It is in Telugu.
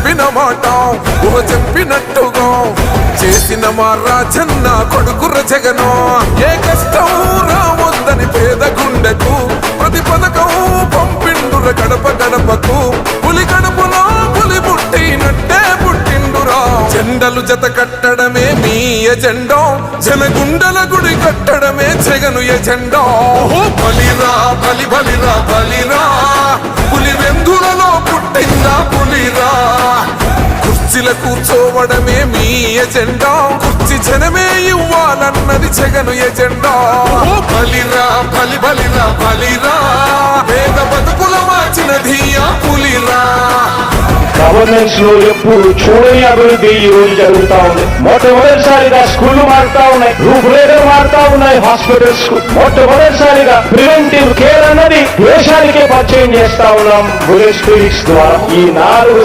చెప్పిన మాట ఊహ చెప్పినట్టుగా చేసిన మా రాజన్న కొడుకుర జగను. ఏ కష్టం రావద్దని పేద గుండెకు ప్రతి పథకం పంపిండుర గడప గడపకు. పులి గడపలో పులి పుట్టినట్టే పుట్టిండురా. జెండలు జత కట్టడమే మీ ఎజెండా, జనగుండల గుడి కట్టడమే జగను ఎజెండా. బలిరా బలి బలిరా బలిరా, పులి వెందులలో పుట్టిందా పులిరా. కుర్చీల కూర్చోవడమే మీ ఎజెండా, కుర్చీ జనమే ఇవ్వాలన్నది జగను ఎజెండా. బలిరా బలి బలిరా బలిరా, పేద బతుకుల మార్చినది ఆ పులిరా. గవర్నెన్స్ లో ఎప్పుడు చూడని అభివృద్ధి ఈ రోజు జరుగుతా ఉంది. మొట్టమొదటిసారిగా స్కూళ్లు మారుతా ఉన్నాయి, రూపురేఖలు మారుతా ఉన్నాయి. హాస్పిటల్స్ మొట్టమొదటిసారిగా ప్రివెంటివ్ కేర్ అన్నది దేశానికే పరిచయం చేస్తా ఉన్నాం బుల్లెట్ స్పిరిట్స్ ద్వారా. ఈ 4